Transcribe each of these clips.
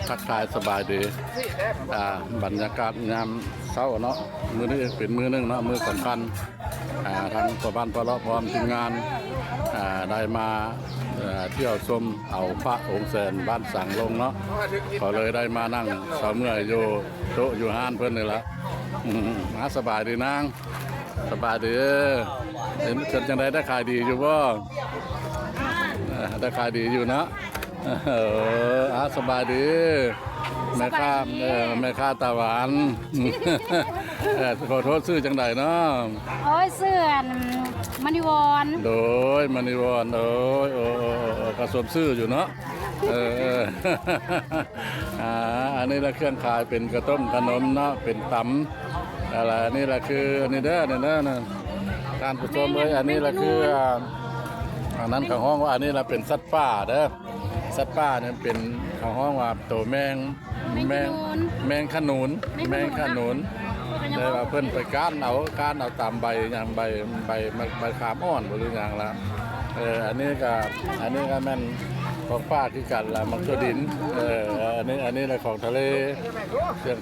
ทักทายสบายดีบรรยากาศยามเช้าเนาะมื้อนี้เป็นมื้อนึงเนาะมื้อสำคัญทางประบ้านปลาพร้อมทีมงานได้มาเที่ยวชมเอาพระองค์แสนบ้านสังลงเนาะก็เลยได้มานั่งเสาเมื่อยอยู่โต๊ะอยู่ห้านเพิ่นนี่ละมาสบายดีนางสบายดีเห็นจังไดได้ขายดีอยู่บ่ได้ขายดีอยู่นะสบายดีแม่ค้าตาหวานขอโทษซื้อจังไดเนาะโอ้ยเสื้อมณีวรโดยมณีวรโอ้ยกระสมซื้ออยู่เนาะอันนี้ละเครื่องขายเป็นกระต้มขนมเนาะเป็นตำอะไรนี่ละคืออันนี้เด้อนี่นะการผู้ชมเลยอันนี้ละคืออันนั้นเขาห้องว่าอันนี้เราเป็นสัตว์ป่าเด้อสัตว์ป่าเนี่ยเป็นเขาห้องว่าตัวแมงขนุนเลยว่าเพิ่นไปก้านเอาตามใบอย่างใบขามอ่อนหรืออย่างละอันนี้ก็แม่นของป่าที่กันละมังสวิรัติอันนี้ละของทะเลเครื่อง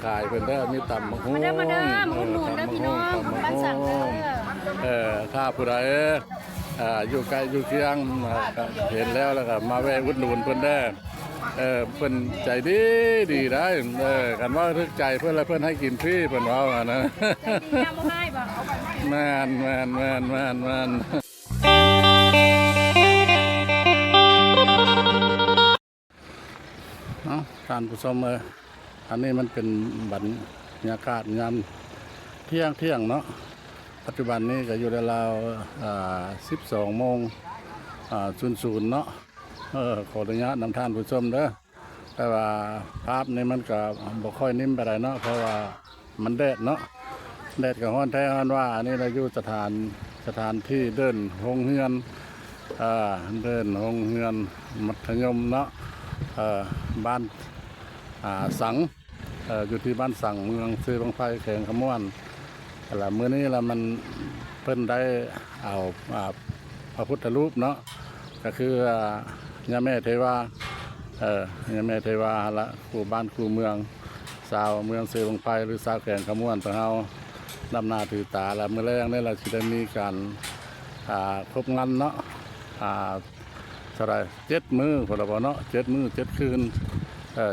ขายเพิ่นได้มีตำมะฮุ่งมาเด้อมุนหนุนเด้อพี่น้องบ้านสังเด้อถ้าผู้ใดอยู่ไกลอยู่เคียงเห็นแล้วก็มาแวะอุดหนุนเพิ่นได้เพิ่นใจดีได้กันว่าทึกใจเพิ่นแล้วเพิ่นให้กินฟรีเพิ่นว่านะแม่นท่านผู้ชมอันนี้มันเป็นบรรยากาศยามเที่ยงเนาะปัจจุบันนี้ก็อยู่ในราว12 โมง00เนาะขออนุญาตนำท่านผู้ชมเด้อแต่ว่าภาพนี้มันก็บ่ค่อยนิ่มไปไหนเนาะเพราะว่ามันแดดเนาะแดดกับฮ้อนแท้ฮ้อนว่าอันนี้เราอยู่สถานที่เดินโรงเรียนมัธยมเนาะบ้านสังอยู่ที่บ้านสังเมืองซื้อบางไฟแข่งขมวนแต่มื้อนี้ละมันเพิ่นได้เอาพระพุทธรูปเนาะก็คือย่าแม่เทวาย่าแม่เทวาละครูบ้านครูเมืองชาวเมืองเสือบางไฟหรือชาวแข่งขมวนของเฮาดำนาถือตาละมื้อแรกนี่เราสิได้มีการครบงานเนาะเท่าไร7 มื้อพอละบ่เนาะ7 มื้อ 7 คืน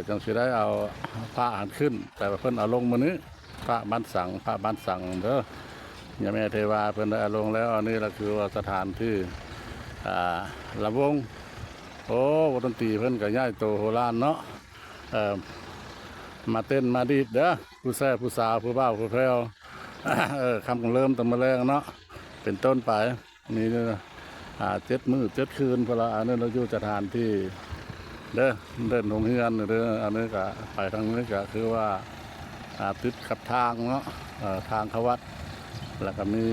จังสิได้เอาพระขึ้นแต่ว่าเพิ่นเอาลงมื้อนี้พระบ้านสังเด้อย่าแม่เทวาเพิ่นได้เอาลงแล้วอันนี้ละคือว่าสถานที่ลำวงวงดนตรีเพิ่นก็ย้ายโตโหราณเนาะมาเต้นมาดีดเด้อผู้แซ่ผู้สาวผู้บ่าวผู้แพรวคำเริ่มตั้งแต่แรกเนาะเป็นต้นไปมี7 มื้อ 7 คืนพอละอันนี้เราอยู่สถานที่เดินโรงเรียนเด้ออันนี้ก็ไปทางนี้ก็คือว่าติดกับทางเนาะทางเขาวัดแล้วก็มี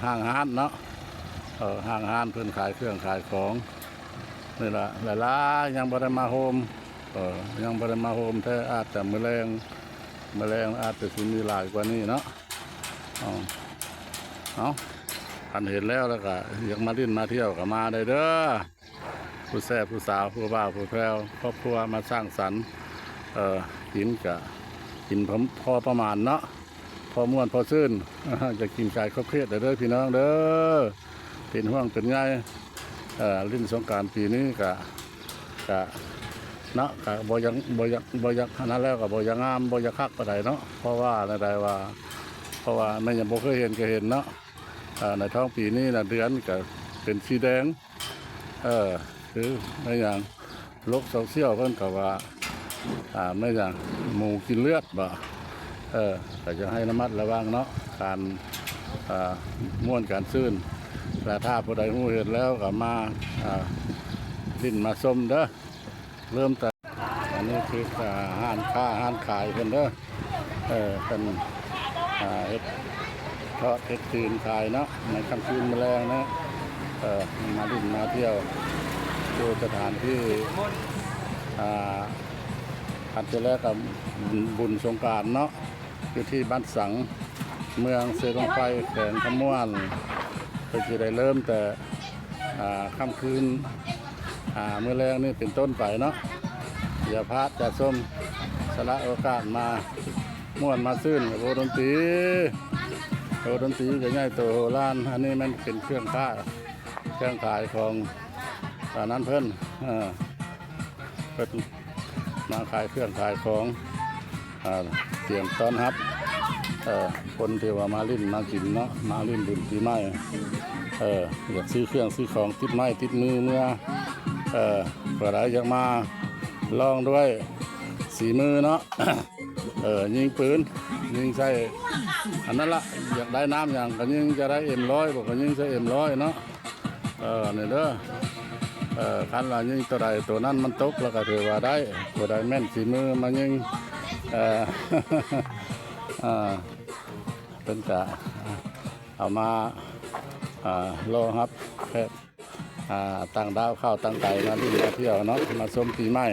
ห้างห้านเนาะห้างห้านเพื่อนขายเครื่องขายของนี่แหละหลายๆยังบริมาโฮมแท้อาจจะแมลงอาจจะมีหลายกว่านี้เนาะอันเห็นแล้วก็อยากมาดิ้นมาเที่ยวก็มาได้เด้อผู้แซ่ผู้สาวผู้บ่าวผู้แพรวครอบครัวมาสร้างสรรค์กินพอประมาณเนาะพอม่วนพอซื่นจะกินไก่ครบเครียดเด้อพี่น้องเด้อเป็นห่วงเป็นไงลิ้นสงกรานต์ปีนี้กะเนาะกะบ่ยังนั้นแล้วก็บ่ยังงามบ่ยังคักปานใดเนาะเพราะว่าไม่ยังบ่เคยเห็นก็เห็นเนาะในท้องปีนี้น่ะเดือนก็เป็นสีแดงคือไม่อย่างโลกโซเชียลเพิ่นก็ว่าไม่อย่างหมูกินเลือดบ่แต่จะให้ระมัดระวังเนาะการม่วนการซื่นแต่ถ้าผู้ใดรู้เห็นแล้วก็มาดิ้นมาส้มเด้อเริ่มแต่อันนี้คือห้านขายเพิ่นเด้อเป็นเฮ็ดทอดเฮ็ดคืนขายเนาะในค่ำคืนแมลงนะมาดิ้นมาเที่ยวดูสถานที่อันที่แรกกับบุญสงกรานต์เนาะอยู่ที่บ้านสังเมืองเสือลงไฟแข่งขมวนก็จะได้เริ่มแต่ค่ำคืน เมื่อแรงนี่เป็นต้นไปเนาะ อย่าพลาดอย่าส้มสละโอกาสมาม่วนมาซื่นโอดนตรีก็ง่ายโตร้านอันนี้มันเป็นเครื่องค้าเครื่องขายของนั้นเพิ่นเพิ่นมาขายเครื่องขายของเตรียมต้อนรับคนที่ว่ามาลิ้นมากินเนาะมาลิ้นบุญปีใหม่อยากซื้อเครื่องซื้อของติดไม้ติดมือเมื่อเผื่อใครอยากมาลองด้วยสีมือเนาะ ยิงปืนยิงใส่อันนั้นละอยากได้น้ำอย่างก็ยิงจะได้M100บอกก็ยิงใส่M100เนาะนี่เด้อคันว่ายิงตัวใดตัวนั้นมันตกแล้วก็ถือว่าได้ตัวใดแม่นสีมือมันยิงเป็นกะเอามาโลครับแค่ต่างดาวเข้าต่างไก่มาที่มาเที่ยวเนาะมาชมปีใหม่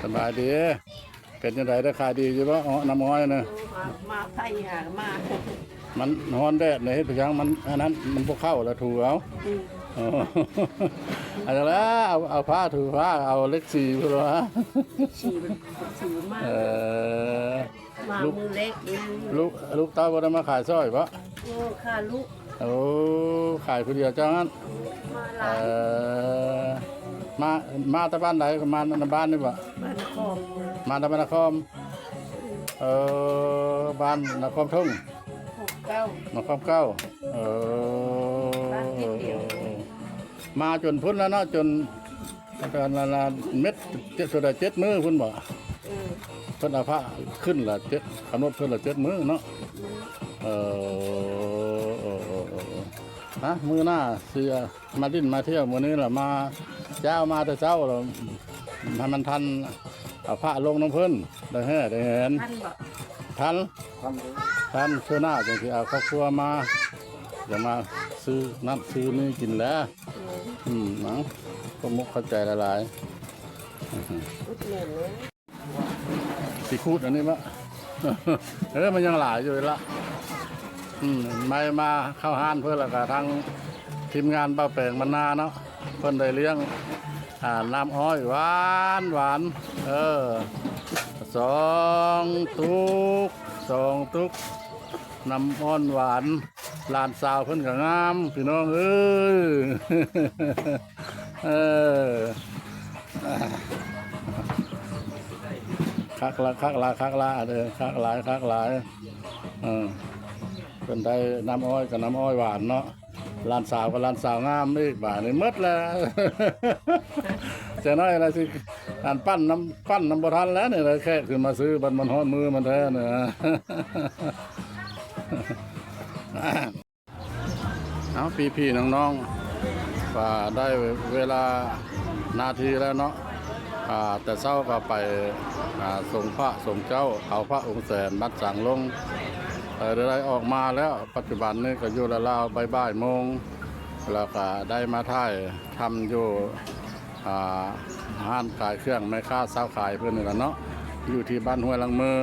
สบายดีเป็นยังไงได้ขายดีอยู่ปะน้ำอ้อยนะมาไทยหามา มันฮ้อนแดดในเฮ็ดไปยังมันอันนั้นมันพวกเข้าแล้วถูเอาอาจจะแล้วเอาผ้าถูผ้าเอาเล็กสีเพื่อว่าฉีมันถือมากมามือเล็กลูกเต้าบ่ได้มาขายซอยปะโอ้ค่ะลูกโอ้ขายคนเดียวจังนั้นมาตะบ้านไหนมาตะบ้านนี่ปะบ้านนครมาตะบ้านนครบ้านนครทุ่งนครเก้ามาจนพุ่นแล้วเนาะจนละเม็ดสุด7 มื้อพุ่นบ่เพิ่นเอาผ้าขึ้นละ7กำหนดเพิ่นละ7 มื้อเนาะมื้อหน้าสิมาดิ้นมาเที่ยวมื้อนี้ล่ะมาเช้ามาแต่เช้าแล้วให้มันทันเอาผ้าลงน้ำเพิ่นได้เห็นทันเชื่อหน้าจังสิเอาครอบครัวมาจะมาซื้อน้ำซื้อนี่กินแล้วนังก็มุกเข้าใจหลายสีคูดอันนี้มะมันยังหลายอยู่ละไม่มาเข้าห้านเพื่อแล้วก็ทางทีมงานป้าแปงมันนาเนาะเพิ่นได้เลี้ยงน้ำอ้อยหวาน2 ตุกน้ำอ้อนหวานลานสาวเพิ่นก็งามพี่น้องเอ้ยคักละเด้อคักหลายเพิ่นได้น้ำอ้อยกับน้ำอ้อยหวานเนาะลานสาวกับลานสาวงามอีกบ่านี่หมดแล้วจะน้อยอะไรสิการปั้นน้ำบ่ทันแล้วเนี่ยแค่ขึ้นมาซื้อมันฮ้อนมือมันแท้เนี่ยเอาพี่น้องๆก็ได้เวลานาทีแล้วเนาะแต่เช้าก็ไปส่งพระส่งเจ้าเอาพระองค์แสนมัดสั่งลงได้ออกมาแล้วปัจจุบันนี้ก็อยู่ราวๆบ่ายโมงแล้วก็ได้มาถ่ายทำอยู่ห้านขายเครื่องแม่ค้าสาวขายเพื่อนนี่แหละเนาะอยู่ที่บ้านห้วยลังมือ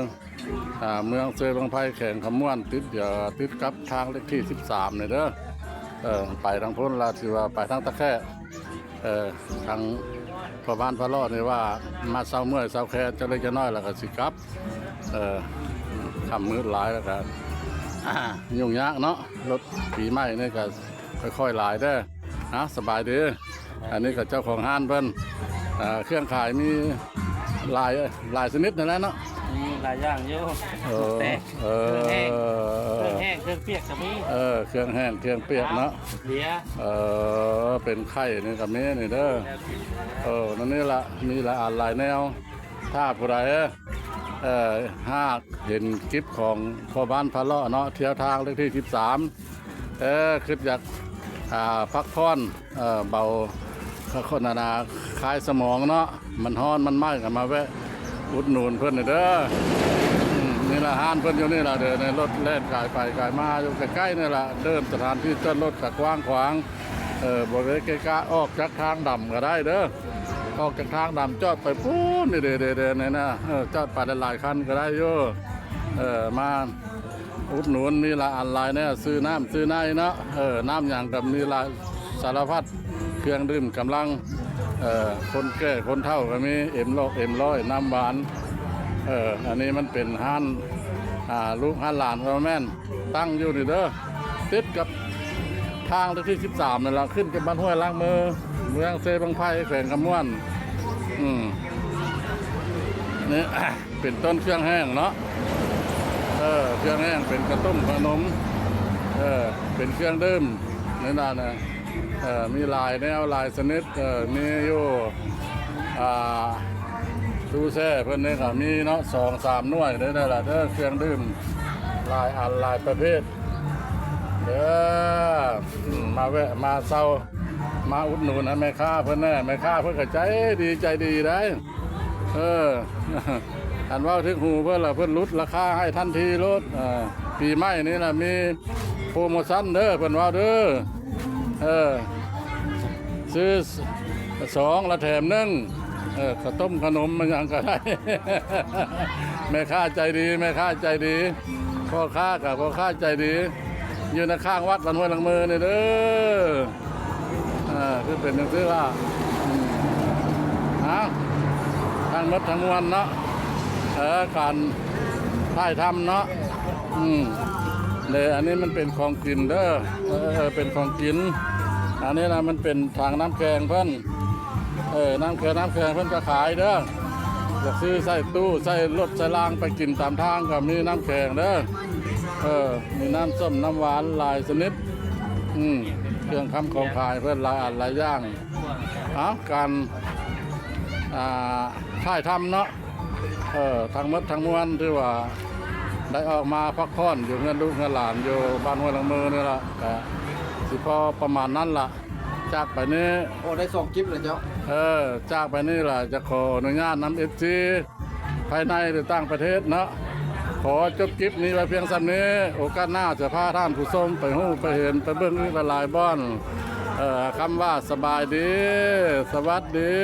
เมืองเซบางไผ่แข่งขมวนติดกับทางเลขที่13เนี่ยเด้อไปทางพ้นลาสิว่าไปทางตะแค่ทางพอบ้านพระรอดนี่ว่ามาเศร้าเมื่อยเศร้าแค่จะเล็กจะน้อยแล้วก็สิครับคำมืดหลายแล้วกันยุ่งยากเนาะรถปีใหม่นี่ก็ค่อยๆหลายได้นะสบายดีอันนี้ก็เจ้าของห้านเพิ่นเครื่องขายมีหลายชนิดนั่นแหละเนาะมีหลายอย่างเยอะแต่เครื่องแห้งเครื่องเปียกก็มีเครื่องแห้งเครื่องเปียกเนาะเบียเป็นไข่นี่กับนี้นี่เด้อนั่นนี่ละมีหลายแนวถ้าผู้ใดหากเห็นคลิปของพ่อบ้านพะเลาะเนาะเที่ยวทางเลขที่13คิดอยากพักผ่อนเบาคนนาคลายสมองเนาะมันฮ้อนมันไหม้กันมาแวะอุดหนุนเพื่อนเด้อนี่ละห้านเพื่อนอยู่นี่ละเดินในรถแล่นกายไปกายมาอยู่ใกล้ๆนี่ละเดินสถานที่จอดรถกับกว้างขวางบริเวณใกล้ๆออกจากทางดำก็ได้เด้อออกจากทางดำจอดไปปุ๊บนี่เดินนี่นะจอดไปหลายคันก็ได้โย่มา อุดหนุนมีหลายอันหลายเนี่ยซื้อน้ำซื้อในเนาะน้ำอย่างกับมีหลายสารพัดเครื่องดื่มกำลังคนแก่คนเฒ่าก็มีเอ็มร้อยน้ำหวานอันนี้มันเป็นห้านลูกห้านหลานเราแม่นตั้งอยู่นี่เด้อติดกับทางที่13นี่เราขึ้นกับบ้านห้วยล้างมือเมืองเซบังไพ่แขวงคำม่วนนี่ เป็นต้นเครื่องแห้งเนาะเครื่องแห้งเป็นกระต้มขนมเป็นเครื่องดื่มนี่น่ะนะมีลายแนวลายสนิทมีอยู่ตู้แช่เพิ่นนี่ก็มีเนาะ2-3 หน่วยได้ล่ะเด้อเครื่องดื่มลายอันลายประเภทเด้อมาแวะมาเซามาอุดหนุนนะแม่ค้าเพิ่นแน่แม่ค้าเพิ่นก็ใจดีได้อันว่าถึงหูเพิ่นล่ะเพิ่นลดราคาให้ทันทีลดปีใหม่นี้ล่ะมีโปรโมชั่นเด้อเพิ่นว่าเด้อซื้อ2แล้วแถม1ข้าวต้มขนมมันยังก็ได้ แม่ค้าใจดีแม่ค้าใจดีพ่อค้ากับพ่อค้าใจดีอยู่ในข้างวัดบ้านห้วยหลังมือนี่เด้อคือเป็นอย่างที่ว่าทางมดทางมวลเนาะการถ่ายทำเนาะเลยอันนี้มันเป็นของกินเด้อเป็นของกินอันนี้นะมันเป็นทางน้ำแกงเพิ่นน้ำแกงเพิ่นก็ขายเด้อจะซื้อใส่ตู้ใส่รถใส่รางไปกินตามทางก็มีน้ำแกงเด้อมีน้ำส้มน้ำหวานหลายชนิดเครื่องคำของขายเพิ่นหลายอันหลายอย่างการถ่ายทำเนาะทางมดทางมวลที่ว่าได้ออกมาพักผ่อนอยู่เงินลูกเงินหลานอยู่บ้านห้วยหลังมือนี่ละสิพอประมาณนั้นล่ะจากไปนี้ได้2 คลิปเลยเจ้าจากไปนี่ล่ะจะขออนุญาตนำFCภายในหรือต่างประเทศเนาะขอจบคลิปนี้ไว้เพียงส่ำนี้โอกาสหน้าจะพาท่านผู้ชมไปฮู้ไปเห็นไปเบิ่งอีกหลายๆบ่อนคำว่าสบายดีสวัสดี